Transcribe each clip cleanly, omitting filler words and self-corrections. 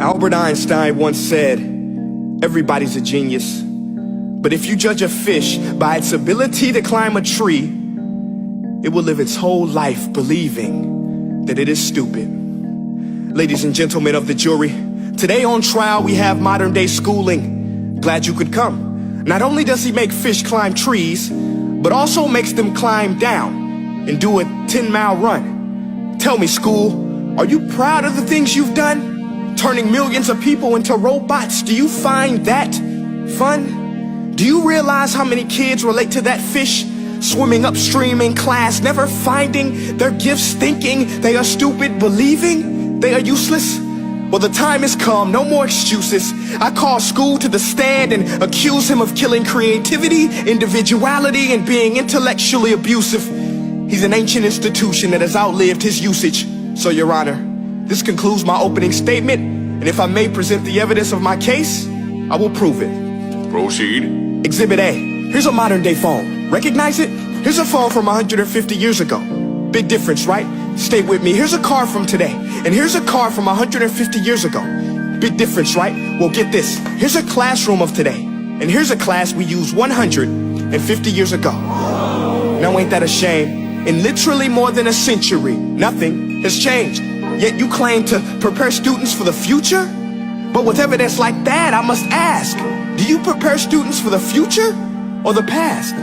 Albert Eistein once said, everybody's a genius, but if you judge a fish by its ability to climb a tree, it will live its whole life believing that it is stupid. Ladies and gentlemen of the jury, today on trial we have modern day schooling. Glad you could come. Not only does he make fish climb trees, but also makes them climb down and do a 10-mile run. Tell me, school, are you proud of the things you've done? Turning millions of people into robots, do you find that fun? Do you realize how many kids relate to that fish? Swimming upstream in class, never finding their gifts, thinking they are stupid, believing they are useless? Well, the time has come, no more excuses. I call school to the stand and accuse him of killing creativity, individuality, and being intellectually abusive. He's an ancient institution that has outlived his usage. So, Your Honor, this concludes my opening statement, and if I may present the evidence of my case, I will prove it. Proceed. Exhibit A. Here's a modern day phone. Recognize it? Here's a phone from 150 years ago. Big difference, right? Stay with me. Here's a car from today, and here's a car from 150 years ago. Big difference, right? Well, get this. Here's a classroom of today, and here's a class we used 150 years ago. Now ain't that a shame? In literally more than a century, nothing has changed. Yet you claim to prepare students for the future? But with evidence like that, I must ask, do you prepare students for the future or the past?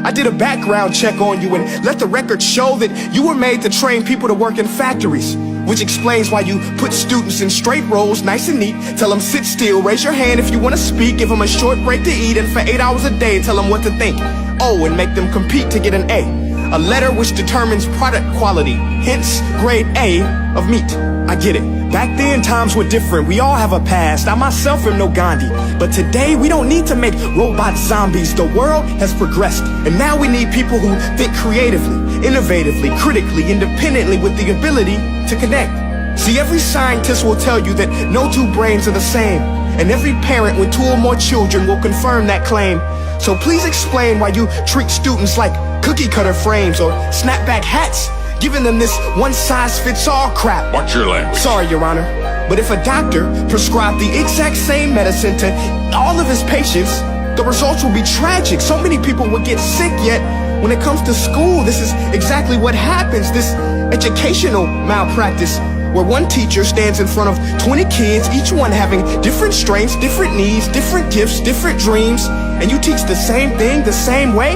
I did a background check on you and let the record show that you were made to train people to work in factories, which explains why you put students in straight rows, nice and neat, tell them sit still, raise your hand if you want to speak, give them a short break to eat, and for 8 hours a day tell them what to think. Oh, and make them compete to get an A. A letter which determines product quality, hence grade A of meat. I get it. Back then, times were different. We all have a past. I myself am no Gandhi. But today, we don't need to make robot zombies. The world has progressed. And now we need people who think creatively, innovatively, critically, independently, with the ability to connect. See, every scientist will tell you that no two brains are the same. And every parent with 2 or more children will confirm that claim. So please explain why you treat students like cookie cutter frames or snapback hats, giving them this one-size-fits-all crap. Watch your language. Sorry, Your Honor, but if a doctor prescribed the exact same medicine to all of his patients, the results will be tragic. So many people will get sick, yet when it comes to school, this is exactly what happens. This educational malpractice, where one teacher stands in front of 20 kids, each one having different strengths, different needs, different gifts, different dreams, and you teach the same thing the same way?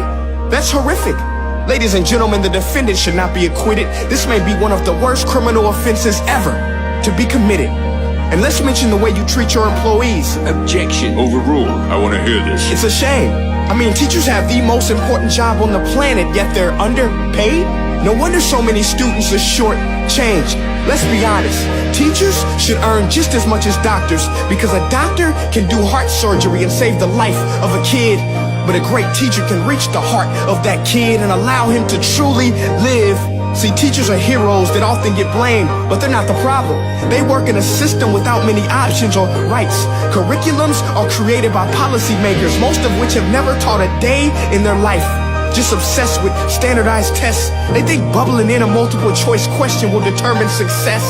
That's horrific. Ladies and gentlemen, the defendant should not be acquitted. This may be one of the worst criminal offenses ever to be committed. And let's mention the way you treat your employees. Objection. Overruled. I want to hear this. It's a shame. I mean, teachers have the most important job on the planet, yet they're underpaid? No wonder so many students are short-changed. Let's be honest, teachers should earn just as much as doctors, because a doctor can do heart surgery and save the life of a kid, but a great teacher can reach the heart of that kid and allow him to truly live. See, teachers are heroes that often get blamed, but they're not the problem. They work in a system without many options or rights. Curriculums are created by policymakers, most of which have never taught a day in their life. Just obsessed with standardized tests. They think bubbling in a multiple choice question will determine success.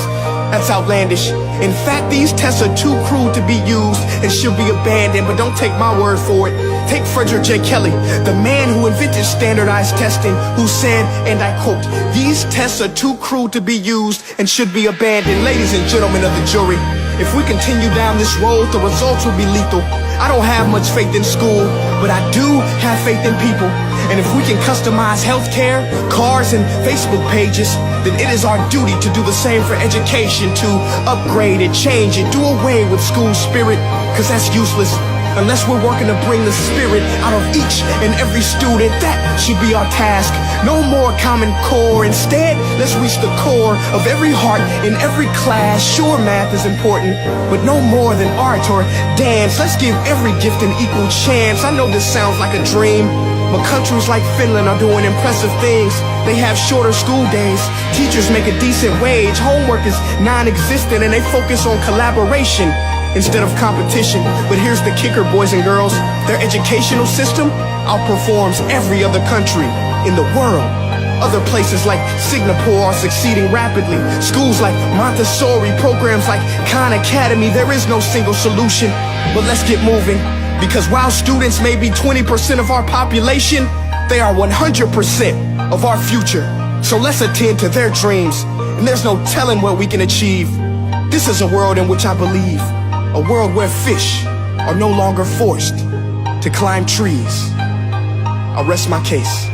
That's outlandish. In fact, these tests are too crude to be used and should be abandoned, but don't take my word for it. Take Frederick J. Kelly, the man who invented standardized testing, who said, and I quote, "These tests are too crude to be used and should be abandoned." Ladies and gentlemen of the jury, if we continue down this road, the results will be lethal. I don't have much faith in school, but I do have faith in people. And if we can customize healthcare, cars, and Facebook pages, then it is our duty to do the same for education, to upgrade it, change it, do away with school spirit, because that's useless. Unless we're working to bring the spirit out of each and every student, that should be our task. No more Common Core. Instead, let's reach the core of every heart in every class. Sure, math is important, but no more than art or dance. Let's give every gift an equal chance. I know this sounds like a dream, but countries like Finland are doing impressive things. They have shorter school days, teachers make a decent wage, homework is non-existent, and they focus on collaboration instead of competition. But here's the kicker, boys and girls. Their educational system outperforms every other country in the world. Other places like Singapore are succeeding rapidly. Schools like Montessori, programs like Khan Academy, there is no single solution. But let's get moving, because while students may be 20% of our population, they are 100% of our future. So let's attend to their dreams, and there's no telling what we can achieve. This is a world in which I believe, a world where fish are no longer forced to climb trees. I'll rest my case.